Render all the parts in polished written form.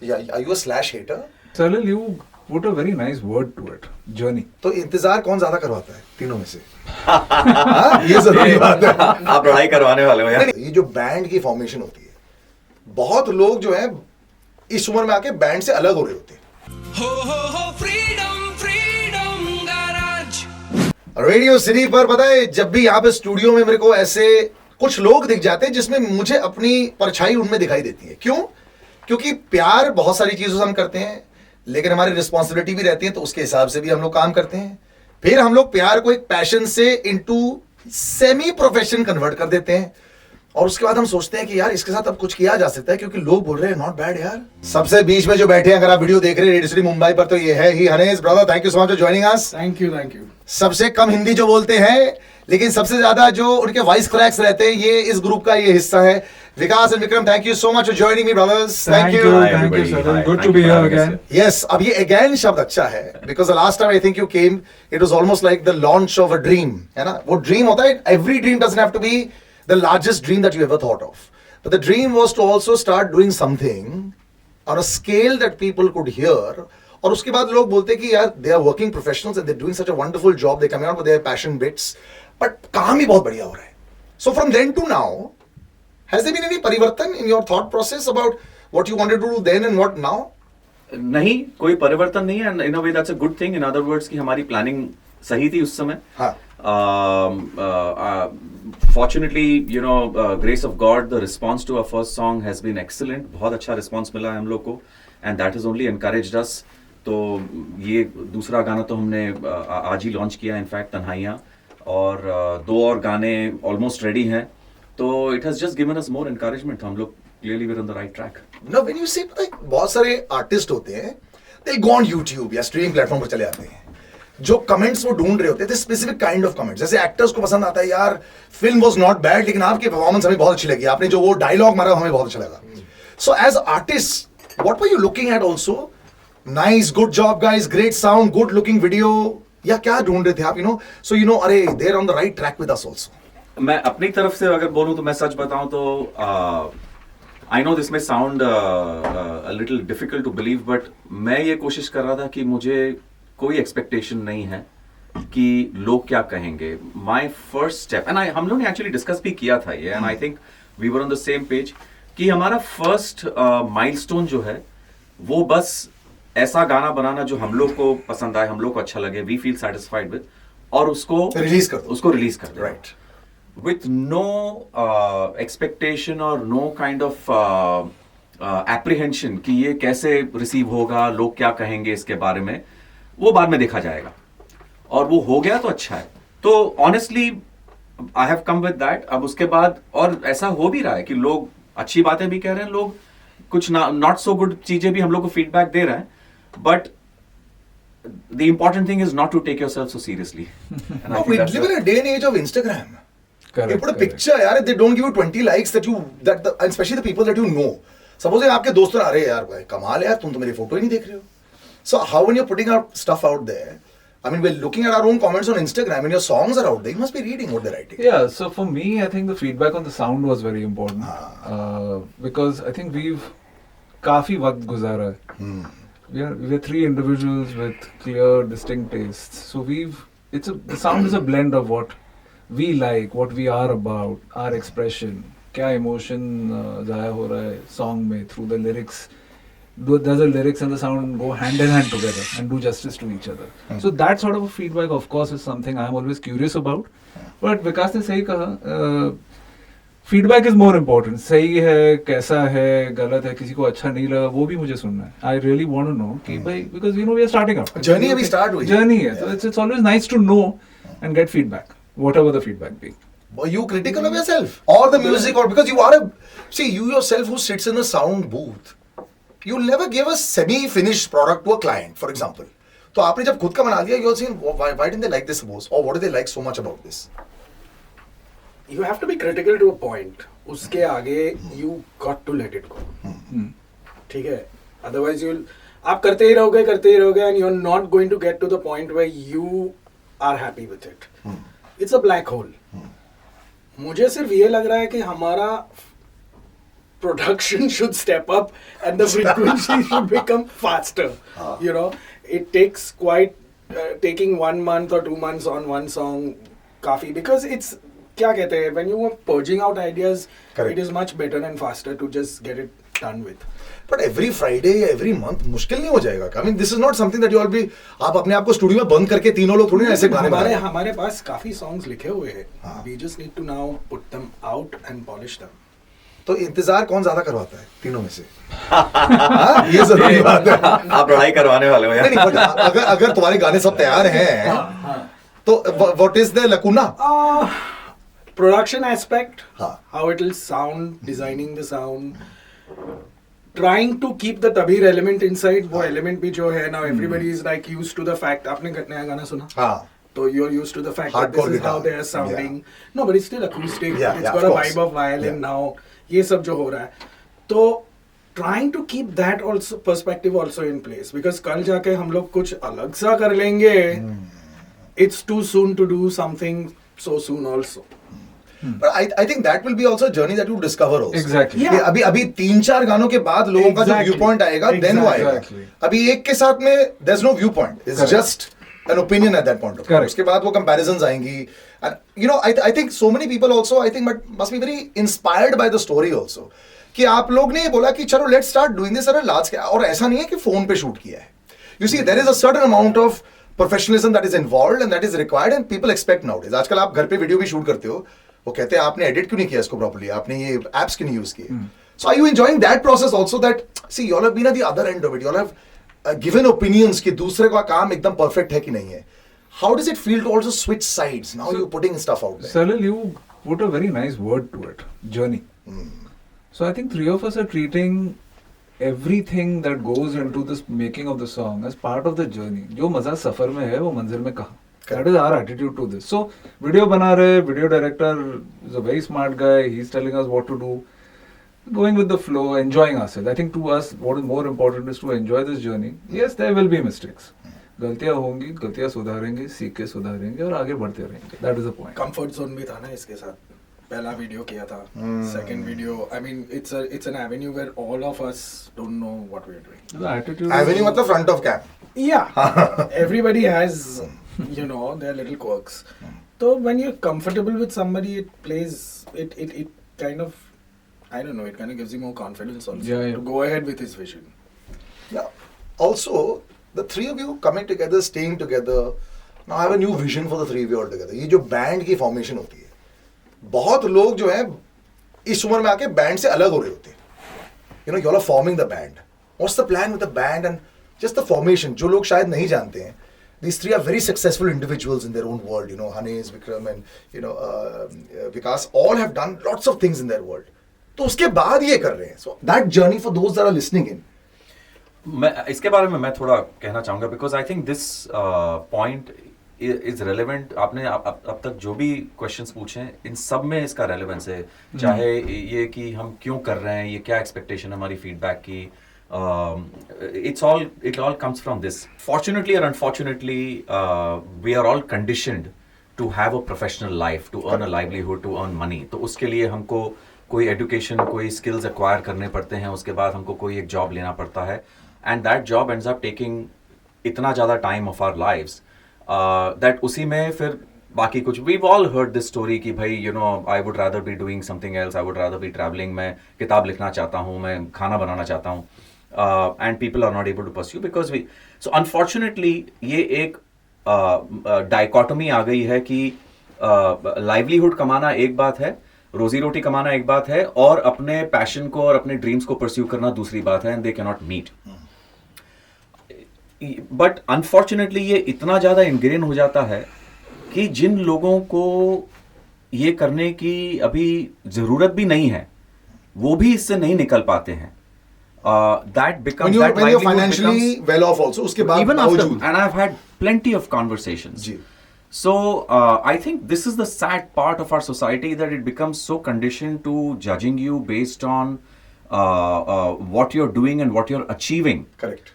Yeah, are you a slash hater? Salil, you put a very nice word to it. Journey. तो इंतजार कौन ज्यादा करवाता है तीनों में से? हाँ, ये जरूरी बात है। आप लड़ाई करवाने वाले हो यार। नहीं, ये जो बैंड की फॉर्मेशन होती है, बहुत लोग जो है इस उम्र में आके बैंड से अलग हो रहे होते हैं। रेडियो सिटी पर पता है, जब भी यहाँ पे स्टूडियो में मेरे को ऐसे कुछ लोग दिख जाते हैं जिसमें मुझे अपनी परछाई उनमें दिखाई देती है। क्यों? क्योंकि प्यार बहुत सारी चीजों से हम करते हैं, लेकिन हमारी रिस्पॉन्सिबिलिटी भी रहती है, तो उसके हिसाब से भी हम लोग काम करते हैं। फिर हम लोग प्यार को एक पैशन से इनटू सेमी प्रोफेशन कन्वर्ट कर देते हैं, और उसके बाद हम सोचते हैं कि यार इसके साथ अब कुछ किया जा सकता है, क्योंकि लोग बोल रहे हैं नॉट बैड यार। सबसे बीच में जो बैठे हैं, अगर आप वीडियो देख रहे हैं रेडियो सिटी मुंबई पर, तो ये है ही Hanesh brother. Thank you so much for joining us. Thank you. सबसे कम हिंदी जो बोलते हैं, लेकिन सबसे ज्यादा जो उनके वॉइस क्रैक्स रहते हैं, ये इस ग्रुप का ये हिस्सा है। Vikas and Vikram, thank you so much for joining me brothers. Thank you Salil. Good to be here again. Yes, अब ये again शब्द अच्छा है, because the last time I think you came, it was almost like the launch of a dream, है ना? वो dream होता है, every dream doesn't have to be the largest dream that you ever thought of, but the dream was to also start doing something on a scale that people could hear, और उसके बाद लोग बोलते हैं कि यार they are working professionals and they're doing such a wonderful job, they come out with their passion bits, but काम ही बहुत बढ़िया हो रहा है. So from then to now, has there been any परिवर्तन in your thought process about what you wanted to do then and what now? नहीं, कोई परिवर्तन नहीं है। In a way that's a good thing. In other words कि हमारी planning सही थी उस समय। हाँ. Fortunately, you know, grace of God, the response to our first song has been excellent. बहुत अच्छा रिस्पॉन्स मिला है हम लोग को, and that has only encouraged us. तो ये दूसरा गाना तो हमने आज ही लॉन्च किया, इनफैक्ट तन्हाइयाँ, और दो और गाने ऑलमोस्ट रेडी हैं। तो it has just given us more encouragement. हम लोग clearly we are on the right track. Now when you say, पता है, बहुत सारे आर्टिस्ट होते हैं, they'll go on YouTube या स्ट्रीमिंग प्लेटफॉर्म पर चले आते हैं, जो कमेंट्स वो ढूंढ रहे होते हैं, स्पेसिफिक काइंड ऑफ कमेंट्स। जैसे एक्टर्स को पसंद आता है, यार फिल्म वाज नॉट बैड, लेकिन आपकी परफॉर्मेंस हमें बहुत अच्छी लगी, आपने जो वो डायलॉग मारा हमें बहुत अच्छा लगा। So as artist, what were you looking at also? Nice, good job guys, great sound, good looking video, या क्या ढूंढ रहे थे आप? So are they are on the right track with us also. मैं अपनी तरफ से अगर बोलूं तो मैं सच बताऊं तो I know this may sound a little difficult to believe, but मैं ये कोशिश कर रहा था कि मुझे कोई एक्सपेक्टेशन नहीं है कि लोग क्या कहेंगे। माय फर्स्ट स्टेप, एंड हम लोग ने एक्चुअली डिस्कस भी किया था ये, and I think we were on the same page, कि हमारा फर्स्ट माइलस्टोन जो है वो बस ऐसा गाना बनाना जो हम लोग को पसंद आए, हम लोग को अच्छा लगे, वी फील सेटिस्फाइड विद, और उसको रिलीज कर दो। Right, with no expectation or no kind of apprehension कि ये कैसे रिसीव होगा, लोग क्या कहेंगे इसके बारे में, वो बाद में देखा जाएगा। और वो हो गया तो अच्छा है। तो honestly I have come with that. अब उसके बाद और ऐसा हो भी रहा है कि लोग अच्छी बातें भी कह रहे हैं, लोग कुछ नॉट सो गुड चीजें भी हम लोग को फीडबैक दे रहे हैं, but the important thing is not to take yourself so seriously. No, we live in a day and age of Instagram. Correct, you put a picture, यार, they don't give you 20 likes and especially the people that you know. Suppose आपके दोस्त आ रहे हैं, यार भाई कमाल है यार, तुम तो मेरी फोटो ही नहीं देख रहे हो. So how when you're putting out stuff out there, I mean, we're looking at our own comments on Instagram and your songs are out there, you must be reading what they're writing. Yeah, so for me, I think the feedback on the sound was very important. Because I think we've काफी वक्त गुजारा है. We're three individuals with clear, distinct tastes. So the sound is a blend of what we like, what we are about, our expression, क्या emotion जाया हो रहा है song में through the lyrics. Does the lyrics and the sound go hand in hand together and do justice to each other? So that sort of a feedback, of course, is something I'm always curious about. But Vikas ने सही कहा, feedback is more important. सही है, कैसा है, गलत है, किसी को अच्छा नहीं लगा, वो भी मुझे सुनना है। I really want to know कि भाई, because we are starting up, journey अभी स्टार्ट हुई, जर्नी है, तो it's always nice to know and get feedback, whatever the feedback be. Are you critical of yourself or the music, or because you are you yourself who sits in a sound booth, you'll never give a semi-finished product to a client, for example. तो आपने जब खुद का बना लिया, you're saying why didn't they like this suppose, or what do they like so much about this? You have to be critical to a point. उसके आगे you got to let it go. ठीक है? Otherwise आप करते ही रहोगे and you're not going to get to the point where you are happy with it. It's a black hole. मुझे सिर्फ ये लग रहा है कि हमारा production should step up and the frequency should become faster. You know, it takes quite taking 1 month or 2 months on one song, काफी, because it's क्या कहते हैं, when you are purging out ideas, Correct. it is much better and faster to just get it done with. But every Friday या every month मुश्किल नहीं हो जाएगा? I mean this is not something that you all B, आप अपने आप को studio में बंद करके तीनों लोग थोड़ी ना ऐसे गाने बनाएंगे। हमारे पास काफी सॉन्ग्स लिखे हुए हैं, हाँ। we just need to now put them out and polish them. तो इंतजार कौन ज्यादा करवाता है तीनों में से? हाँ, ये जरूरी बात है। आप लड़ाई करवाने वाले हो नहीं यार। नहीं, but अगर अगर तुम्हारे गाने सब तैयार हैं तो what is the lacuna? Production aspect, हाँ। how it will sound, designing the sound, trying to keep the tabir element inside. वो element भी जो है now everybody is like used to the fact. आपने नया गाना सुना? हाँ, So you're used to the fact that Hardcore this is how guitar. they are sounding. No, but it's still acoustic. Yeah, It's yeah, got of a course. vibe of violin Yeah. now. ये सब जो हो रहा है, तो trying to keep that also perspective also in place, because कल जाके हम लोग कुछ अलग सा कर लेंगे. It's too soon to do something so soon also. but I think that will be also a journey that you discover also. Exactly. Yeah. कि अभी अभी 3-4 गानों के बाद लोगों का जो Exactly. व्यू पॉइंट आएगा, देन वो आएगा। Exactly. अभी एक के साथ में there's no view point, it's Correct. Just an opinion at that point of time. Correct. उसके बाद वो comparisons आएंगी, and you know I think so many people also I think must be very inspired by the story also, कि आप लोग ने ये बोला कि चलो let's start doing this at a large scale, और ऐसा नहीं है कि फोन पे शूट किया है। You see there is a certain amount of professionalism that is involved and that is required and people expect nowadays. आजकल आप घर पे वीडियो भी शूट करते हो, वो कहते हैं आपने एडिट क्यों नहीं किया इसको प्रॉपर्ली, आपने ये एप्स क्यों नहीं यूज किए? So are you enjoying that process also, that see you all have been at the other end of it, you all have given opinions कि दूसरे का काम एकदम परफेक्ट है कि नहीं है? How does it feel to also switch sides now you putting stuff out there? Salil, you put a very nice word to it, journey. So I think three of us are treating everything that goes into this making of the song as part of the journey. जो मजा सफर में है वो मंजिल में कहाँ? That is our attitude to this. So video बना रहे, video director is a very smart guy. He's telling us what to do. Going with the flow, enjoying ourselves. I think to us, what is more important is to enjoy this journey. Yes, there will be mistakes. गलतियाँ होंगी, गलतियाँ सुधारेंगे, सीख के सुधारेंगे और आगे बढ़ते रहेंगे. That is the point. Comfort zone भी था ना इसके साथ. पहला वीडियो किया था, second video. I mean, it's an avenue where all of us don't know what we're doing. The attitude. Avenue मतलब front of cam. Yeah, everybody has, you know, their little quirks. So when you're comfortable with somebody, it plays, it kind of, I don't know, it kind of gives you more confidence also Yeah, yeah. to go ahead with his vision. Yeah. Also, the three of you coming together, staying together. Now I have a new vision for the three of you all together. ये जो band की formation होती है, बहुत लोग जो है इस उम्र में आके बैंड से अलग हो रहे होते हैं। You know, you all are forming the band. What's the plan with the band and just the formation? जो लोग शायद नहीं जानते हैं, these three are very successful individuals in their own world. You know, Hanes, Vikram, and you know Vikas all have done lots of things in their world. तो उसके बाद ये कर रहे हैं. So that journey for those that are listening in. मैं इसके बारे में मैं थोड़ा कहना चाहूँगा, because I think this point is relevant. आपने अब तक जो भी क्वेश्चंस पूछे हैं, इन सब में इसका रेलेवेंस है. चाहे ये कि हम क्यों कर रहे हैं, ये क्या एक्सपेक्टेशन हमारी फीडबैक की, it all comes from this. Fortunately or unfortunately, we are all conditioned to have a professional life, to earn a livelihood, to earn money. तो उसके लिए हमको कोई एजुकेशन, कोई स्किल्स एक्वायर करने पड़ते हैं, उसके बाद हमको कोई एक जॉब लेना पड़ता है, and that job ends up taking इतना ज़्यादा time of our lives that उसी में फिर बाकी कुछ. We all heard this story कि भाई you know I would rather be doing something else, I would rather be travelling, मैं किताब लिखना चाहता हूँ, मैं खाना बनाना चाहता हूँ, and people are not able to pursue because we. So unfortunately ये एक डाइकोटमी आ गई है कि लाइवलीहुड कमाना एक बात है, रोजी रोटी कमाना एक बात है, और अपने पैशन को और अपने ड्रीम्स को परस्यू करना दूसरी बात है, and they can not meet. But unfortunately ये इतना ज्यादा इनग्रेन हो जाता है कि जिन लोगों को ये करने की अभी जरूरत भी नहीं है, वो भी इससे नहीं निकल पाते हैं. That becomes when that you're livelihood financially becomes, well off also, उसके बाद even after, बावजूद. and I've had plenty of conversations. Ji. So I think this is the sad part of our society, that it becomes so conditioned to judging you based on what you're doing and what you're achieving. Correct.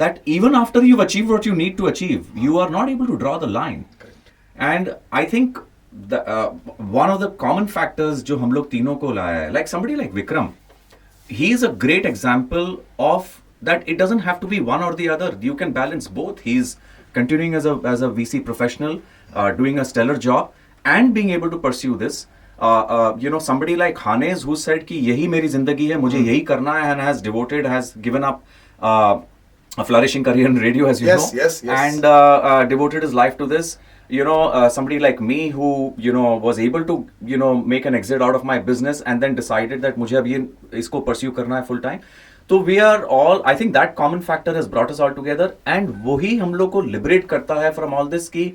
That even after you've achieved what you need to achieve, you are not able to draw the line. Correct. And I think the one of the common factors जो हम लोग तीनों को लाया है, like somebody like Vikram, he is a great example of that it doesn't have to be one or the other. You can balance both. He's continuing as a VC professional, doing a stellar job and being able to pursue this. Somebody like Hanes who said कि यही मेरी जिंदगी है, मुझे यही करना है, and has given up a flourishing career in radio, as you know, yes. and devoted his life to this. Somebody like me who was able to make an exit out of my business and then decided that मुझे अब ये इसको pursue करना है full time. तो we are all, I think that common factor has brought us all together, and वही हम लोग को liberate करता है from all this कि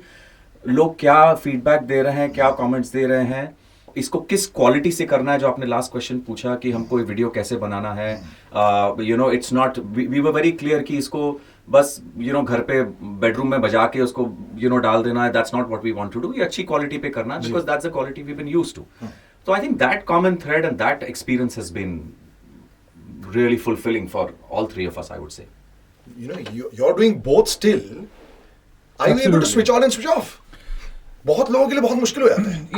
लोग क्या feedback दे रहे हैं, क्या comments दे रहे हैं, इसको किस क्वालिटी से करना है. जो आपने लास्ट क्वेश्चन पूछा कि हमको ये वीडियो कैसे बनाना है, it's not, we were very clear कि इसको बस घर पे बेडरूम में बजा के उसको डाल देना है. That's not what we want to do. ये अच्छी क्वालिटी पे करना है, because that's the quality we been used to. So I think that common thread and that experience has been really fulfilling for all three of us, I would say. You're doing both still. Are you able to switch on and switch off? बहुत लोगों के लिए बहुत मुश्किल हो जाता है.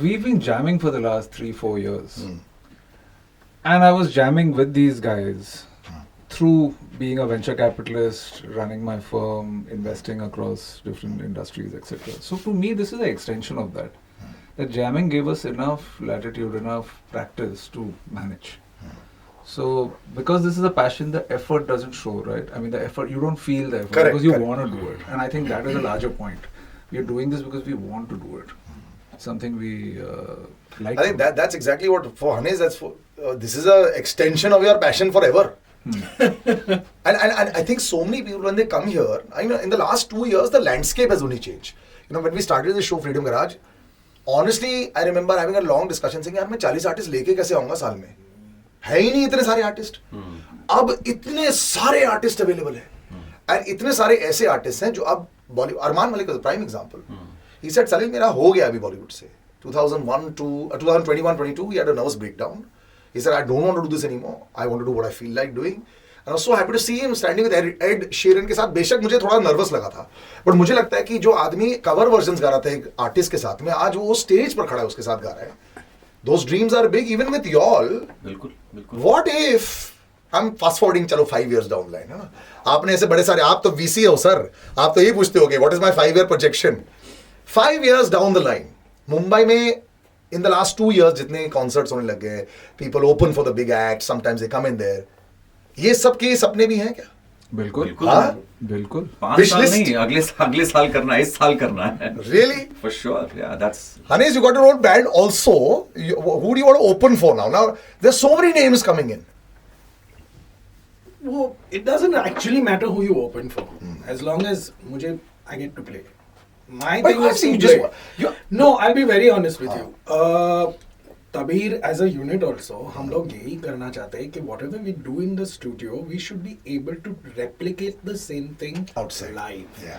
We've been jamming for the last 3-4 years. And I was jamming with these guys through being a venture capitalist, running my firm, investing across different industries, etc. So to me, this is an extension of that. That jamming gave us enough latitude, enough practice to manage. So because this is a passion, the effort doesn't show, right? I mean, the effort, you don't feel the effort because you want to do it. And I think that is a larger point. We are doing this because we want to do it. Something we like. I think that's exactly what for Hanes. That's for this is a extension of your passion forever. and I think so many people when they come here, in the last 2 years the landscape has only changed. When we started the show Freedom Garage, honestly I remember having a long discussion saying यार मैं 40 artist लेके कैसे आऊंगा साल में, है ही नहीं इतने सारे आर्टिस्ट. अब इतने सारे आर्टिस्ट अवेलेबल है, और इतने सारे ऐसे आर्टिस्ट हैं जो अब Bollywood. Armaan Malik is prime example. He said Salil मेरा हो गया अभी बॉलीवुड से. 2021-22 he had a nervous breakdown. He said I don't want to do this anymore. I want to do what I feel like doing. And I was so happy to see him standing with Ed Sheeran के साथ. बेशक मुझे थोड़ा nervous लगा था, but मुझे लगता है कि जो आदमी कवर वर्जन्स गा रहा था एक आर्टिस्ट के साथ में, आज वो स्टेज पर खड़ा है उसके साथ गा रहा है. Those dreams are big even with y'all. बिल्कुल. What if I'm fast forwarding, चलो 5 years down the line, है ना. आपने ऐसे बड़े सारे, आप तो VC हो सर, आप तो यही पूछते होगे what is my 5-year projection. 5 years down the line, Mumbai में in the last 2 years जितने concerts होने लग गए, people open for the big acts, sometimes they come in there. ये सब के सपने भी हैं क्या? बिल्कुल. बिल्कुल. 5 साल नहीं, अगले साल करना है, इस साल करना है. Really? For sure, yeah, that's. Hanes, you got your own band also. Who do you want to open for now? Now there's so many names coming in. Well, it doesn't actually matter who you open for, as long as I get to play. My But thing is you to just play. No, I'll be very honest with you. Tabir as a unit also, हम लोग यही करना चाहते हैं कि whatever we do in the studio, we should be able to replicate the same thing Outside. live. Yeah.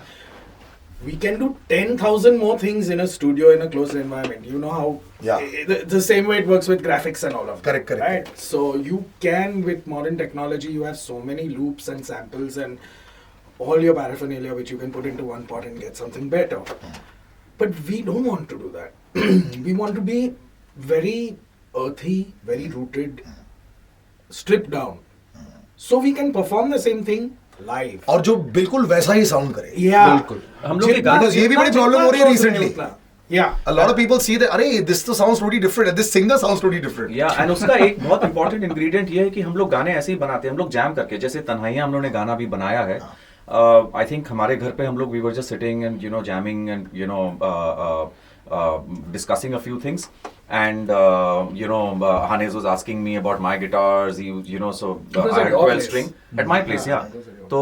We can do 10,000 more things in a studio in a closed environment. You know how the same way it works with graphics and all of that. Correct. Right? So you can, with modern technology, you have so many loops and samples and all your paraphernalia which you can put into one pot and get something better. But we don't want to do that. We want to be very earthy, very rooted, stripped down. So we can perform the same thing live. और जो बिल्कुल वैसा ही sound करे. Yeah. बिल्कुल. हम लोग के गाने Because ये भी बड़ी प्रॉब्लम हो रही है recently. Yeah. A lot of people see that, अरे this तो sounds totally different, this singer sounds totally different. Yeah, and उसका एक बहुत important ingredient ये है कि हम लोग गाने ऐसे ही बनाते हैं, हम लोग जैम करके, जैसे तन्हाइयाँ हम लोग ने गाना भी बनाया है. I think हमारे घर पे हम लोग we were just sitting and jamming and discussing a few things, and Hanes was asking me about my guitars. So I had 12 string at my place. Yeah. तो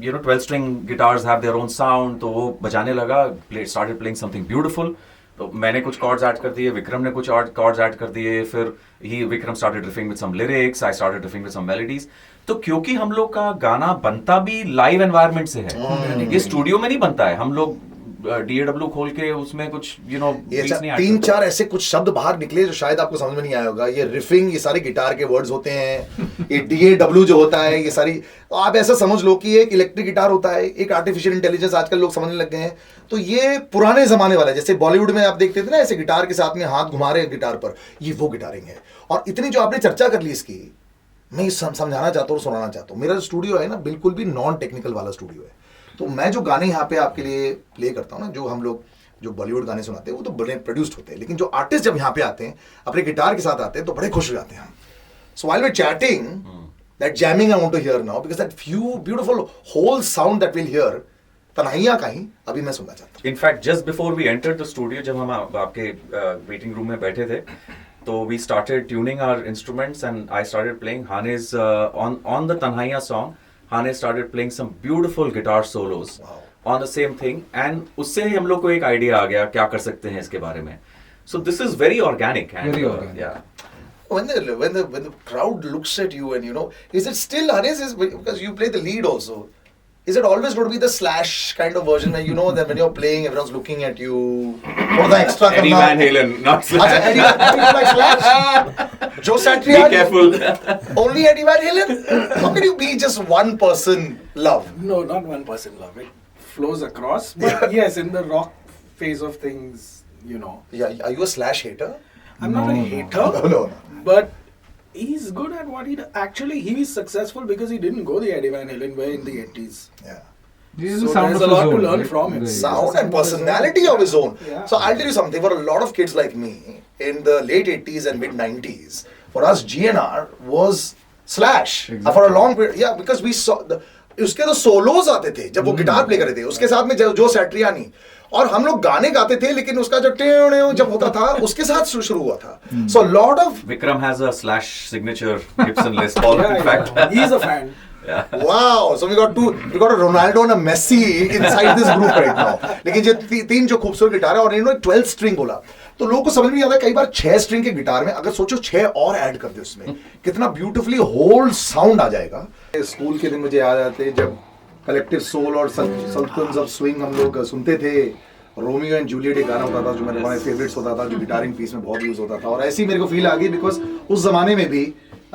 12 string guitars have their own sound. तो वो बजाने लगा, started playing something beautiful. तो मैंने कुछ chords add कर दिए, विक्रम ने कुछ chords ऐड कर दिए, फिर Vikram started riffing with some lyrics, I started riffing with some melodies. तो क्योंकि हम लोग का गाना बनता भी लाइव एनवायरनमेंट से है, ये स्टूडियो में नहीं बनता है. हम लोग DAW खोल के उसमें कुछ ये beats नहीं तीन add चार ऐसे कुछ शब्द बाहर निकले जो शायद आपको समझ में नहीं आया होगा। ये रिफिंग, ये सारे गिटार के वर्ड्स होते हैं। ये DAW जो होता है, ये सारी, तो आप ऐसा समझ लो कि एक इलेक्ट्रिक गिटार होता है, एक आर्टिफिशियल इंटेलिजेंस आजकल लोग समझने लग गए हैं। तो ये पुराने जमाने वाला है, जैसे बॉलीवुड में आप देखते थे ना, ऐसे गिटार के साथ में हाथ घुमा रहे हैं गिटार पर, ये वो गिटारिंग है। और इतनी जो आपने चर्चा कर ली इसकी, मैं समझाना चाहता हूँ और सुनाना चाहता हूँ। मेरा जो स्टूडियो है ना, बिल्कुल भी नॉन टेक्निकल वाला स्टूडियो है। तो मैं जो गाने यहाँ पे आपके लिए प्ले करता हूँ ना, जो हम लोग जो बॉलीवुड गाने सुनाते हैं वो तो बड़े प्रोड्यूस्ड होते हैं, लेकिन जो आर्टिस्ट जब यहाँ पे आते हैं अपने गिटार के साथ आते हैं तो बड़े खुश हो जाते हैं हम। So while we chatting, that jamming I want to hear now, because that few beautiful whole sound that will hear, Tanhaiyaan कहीं अभी मैं सुनना चाहता हूँ। In fact just before we entered the studio, जब हम आपके मीटिंग रूम में बैठे थे, तो we started tuning our instruments and I started playing हाने's on the Tanhaiya song. Hane started playing some beautiful guitar solos on the same thing, and उससे ही हम लोग को एक आइडिया आ गया क्या कर सकते हैं इसके बारे में. So this is very organic and Very organic. yeah. When the crowd looks at you and is it still Hanes, because you play the lead also? Is it always going to be the Slash kind of version where that when you're playing everyone's looking at you? Or the extra Eddie karna? Van Halen, not Acha, Slash. Eddie like Slash? Joe Be Satriani? careful. Only Eddie Van Halen? How can you be just one person love? No, not one person love. It flows across. But yes, in the rock phase of things, Yeah, are you a Slash hater? I'm not a No, no. hater. No. But he's good at what he does. Actually, he is successful because he didn't go the Eddie Van Halen way in the 80s. Yeah. He's So the sound there's of a lot his to own, learn right? from him. There you go. Sound and personality of his own. Yeah. So I'll tell you something, for a lot of kids like me in the late 80s and mid 90s, for us GNR was Slash. Exactly. For a long period, yeah, because we saw उसके तो swallows आते थे जब वो guitar play कर रहे थे, उसके साथ में जो सैट्रियानी, और हम लोग गाने गाते थे, लेकिन उसका जो टेढ़ जब होता था उसके साथ शुरू हुआ था. So a lot of Vikram has a Slash signature Gibson Les Paul. Yeah, In fact, yeah. He's a fan. yeah. wow, so we got a Ronaldo and a Messi inside this group right now. लेकिन जो तीन जो खूबसूरत guitar है, और इन्होंने 12 string बोला, तो लोगों को समझ में नहीं आता. कई बार 6 स्ट्रिंग के गिटार में अगर सोचो 6 और ऐड कर दे उसमें, कितना ब्यूटीफुली होल साउंड आ जाएगा. स्कूल के दिन मुझे याद आते जब कलेक्टिव सोल और सल्टन्स ऑफ स्विंग हम लोग सुनते थे. रोमियो एंड जूलियट एक गाना होता था जो मेरे फेवरेट्स होता था, जो गिटारिंग पीस में बहुत यूज होता था. और ऐसी मेरे को फील आ गई बिकॉज उस जमाने में भी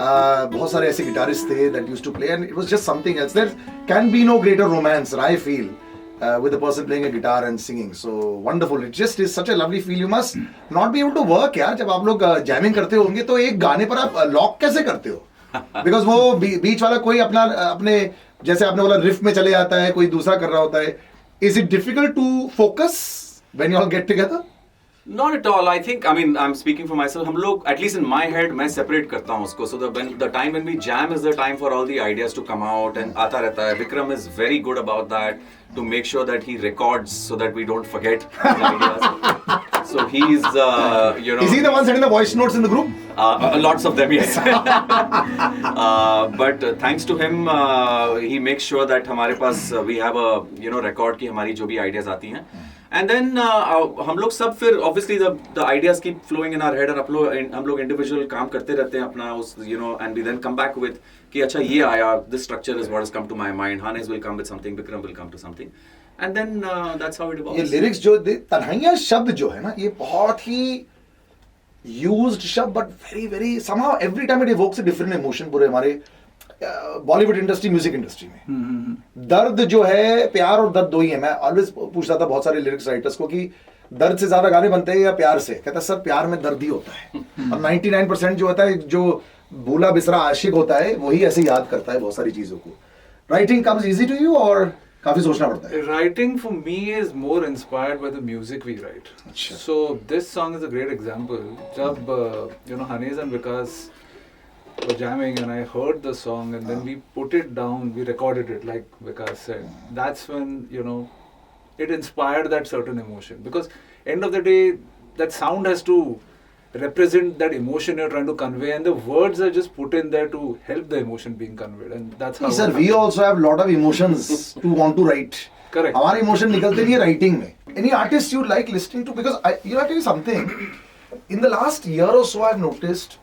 बहुत सारे ऐसे गिटारिस्ट थे that used to play, and it was just something else. There can be no greater romance, I feel, with a person playing a guitar and singing. So wonderful. It just is such a lovely feel. You must not be able to work यार, जब आप लोग jamming करते होंगे तो एक गाने पर आप लॉक कैसे करते हो? बिकॉज वो बीच वाला कोई अपने जैसे आपने बोला रिफ में चले जाता है, कोई दूसरा कर रहा होता है. Is it difficult to focus when you all get together? Not at all. I think, I mean, I'm speaking for myself. हम लोग, at least in my head, मैं separate करता हूँ उसको. So the time when we jam is the time for all the ideas to come out and आता रहता है. Vikram is very good about that, to make sure that he records so that we don't forget his ideas. So he's, Is he the one sending the voice notes in the group? Lots of them, yes. But thanks to him, he makes sure that हमारे पास we have a record की हमारी जो भी ideas आती हैं. And then हम लोग सब फिर obviously the ideas keep flowing in our head, और हम लोग individual काम करते रहते हैं अपना उस and we then come back with कि अच्छा ये आया, this structure is what has come to my mind. Hanes will come with something, Vikram will come to something, and then that's how it evolves. ये lyrics जो तन्हाइयां शब्द जो है ना, ये बहुत ही used शब्द, but very very somehow every time it evokes a different emotion. पूरे हमारे बॉलीवुड इंडस्ट्री, म्यूजिक इंडस्ट्री में दर्द जो है, प्यार और दर्द दो ही है. मैं ऑलवेज पूछता था बहुत सारे लिरिक्स राइटर्स को कि दर्द से ज्यादा गाने बनते हैं या प्यार से? कहता सर प्यार में दर्द ही होता है. और 99% जो होता है, जो भूला बिसरा आशिक होता है, वही ऐसे याद करता है बहुत सारी चीजों को. Writing comes easy to you और काफी सोचना पड़ता है? Writing for me is more inspired by the music we write. अच्छा. So this song is a great example. जब Hanes and Vikas were jamming and I heard the song, and then we put it down, we recorded it like Vikas said. That's when it inspired that certain emotion, because end of the day that sound has to represent that emotion you're trying to convey, and the words are just put in there to help the emotion being conveyed, and that's how. Sir, we also have lot of emotions to want to write. Correct. हमारे emotion निकलते नहीं है writing में. Any artist you like listening to? Because I tell you something. In the last year or so, I've noticed,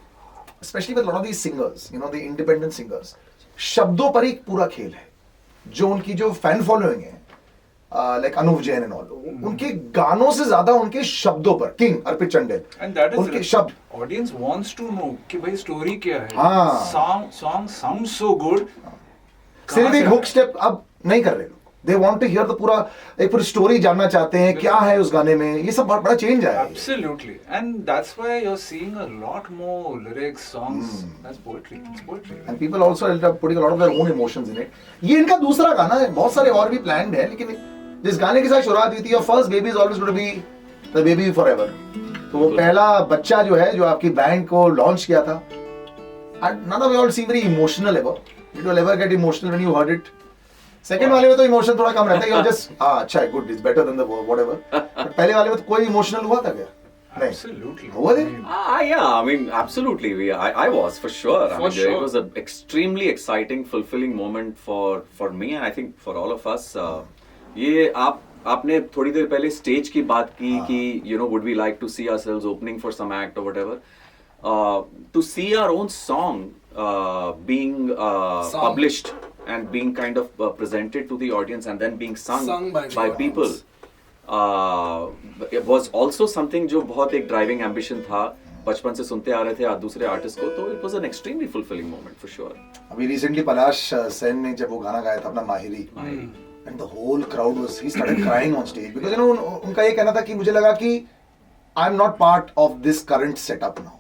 especially with a lot of these singers, the independent singers, शब्दों पर एक पूरा खेल है. जो उनकी जो फैन फॉलोइंग है, like Anup Jain and all, उनके गानों से ज्यादा उनके शब्दों पर, king Arpit Chandel, And that is उनके शब्द, audience wants to know कि भाई स्टोरी क्या है. हाँ. Song sounds so good. सिर्फ एक हुक स्टेप अब नहीं कर रहे लोग, they want to hear the पूरा, एक पूरी स्टोरी जानना चाहते हैं, क्या है उस गाने में, ये सब बड़ा चेंज आया है. Absolutely, and that's why you're seeing a lot more lyrics, songs. That's poetry. It's poetry. And people also ended up putting a lot of their own emotions in it. ये इनका दूसरा गाना है, बहुत सारे और भी planned है, लेकिन जिस गाने के साथ शुरुआत हुई थी, your first baby is always going to be the baby forever. तो वो पहला बच्चा जो है, जो आपकी बैंड को लॉन्च किया था, and none of you all seem very emotional ever. Did you all ever get emotional when you heard it? Second वाले में तो इमोशन थोड़ा कम रहता है, जस्ट अच्छा है, good, it's better than the whatever. पहले वाले में तो कोई इमोशनल हुआ था क्या? नहीं. Absolutely. हुआ थे? Yeah, I mean, absolutely. I was for sure. I For mean, sure. it was an extremely exciting, fulfilling moment for me, and I think for all of us. ये आपने थोड़ी देर पहले स्टेज की बात की कि you know, would we like to see ourselves opening for some act or whatever. To see our own song being published and being kind of presented to the audience and then being sung by the people. It was also something जो बहुत एक driving ambition था, बचपन से सुनते आ रहे थे दूसरे आर्टिस्ट को, तो it was an extremely fulfilling moment for sure. अभी रिसेंटली पलाश सेन ने जब वो गाना गाया था अपना माहिरी, and the whole crowd was, he started crying on stage because you know उनका ये कहना था कि मुझे लगा कि I'm not part of this current setup now,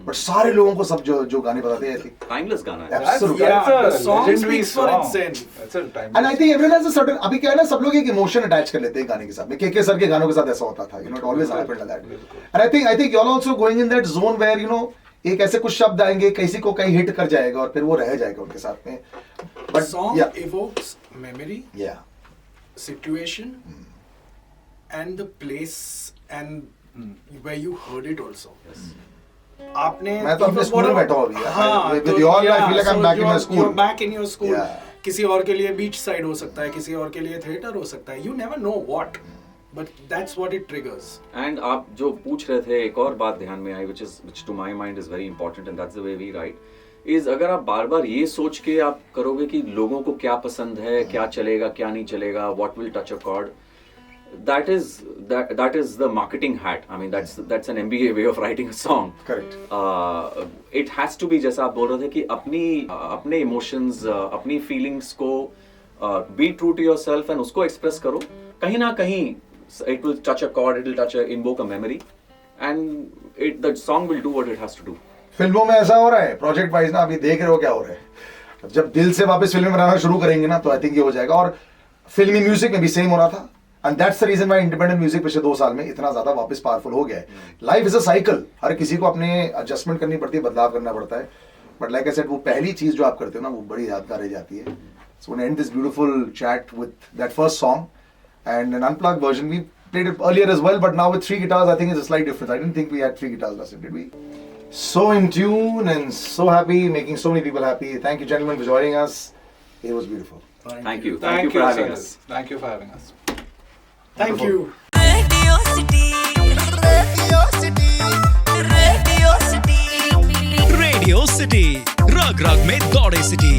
but सारे लोगों को सब जो गाने बताते हैं, Timeless गाना है. Absolutely. Yeah, That's the a song legendary speaks for song. itself. That's a timeless. and I think everyone has a certain, अभी क्या है ना, सब लोग एक इमोशन अटैच कर लेते हैं गाने के साथ में. के सर के गानों के साथ ऐसा होता था, you know, it always happened like that. And I think you're also going in that zone where you know एक ऐसे कुछ शब्द आएंगे, किसी को कहीं हिट कर जाएगा और फिर वो रह जाएगा उनके साथ में. But Song yeah, evokes memory, yeah. situation, and the place and where you heard it also. आपने मैं तो अपने स्कूल में बैठा हूँ अभी. हाँ, With you all, I feel like I'm back in my school. You're back in your school. Yeah. किसी और के लिए बीच साइड हो सकता है, किसी और के लिए थिएटर हो सकता है. You never know what, but that's what it triggers. And आप जो पूछ रहे थे, एक और बात ध्यान में आई, which to my mind is very important, and that's the way we write, is अगर आप बार बार ये सोच के आप करोगे कि लोगों को क्या पसंद है, क्या चलेगा, क्या नहीं चलेगा, what will touch a chord, that is the marketing hat. I mean, that's an MBA way of writing a song. Correct. It has to be, जैसा आप बोल रहे थे कि अपने emotions, अपनी feelings को be true to yourself and उसको express करो. कहीं ना कहीं it will touch a chord, it will invoke a memory, and the song will do what it has to do. फिल्मों में ऐसा हो रहा है, प्रोजेक्ट वाइज ना, अभी देख रहे हो क्या हो रहा है. जब दिल से वापस फिल्में बनाना शुरू करेंगे ना, तो आई थिंक ये हो जाएगा. और फिल्मी म्यूजिक में भी सेम हो रहा था, and that's the reason why independent music पिछले 2 साल में इतना ज्यादा वापस पावरफुल हो गया है. लाइफ इज अ साइकिल, हर किसी को अपने एडजस्टमेंट करनी पड़ती है, बदलाव करना पड़ता है. बट लाइक आई सेड, वो पहली चीज जो आप करते हो ना, वो बड़ी यादगार रह जाती है. So and this beautiful chat with that first song and an unplugged version. We played it earlier as well, but now with 3 guitars, I think it's a slight difference. I didn't think we had 3 guitars last time, did we? So in tune and so happy, making so many people happy. Thank you, gentlemen, for joining us. It was beautiful. Thank you for having us. Thank you for having us. Thank you. Radio City. Radio City. Radio City. Radio city रग रग में दौड़े city.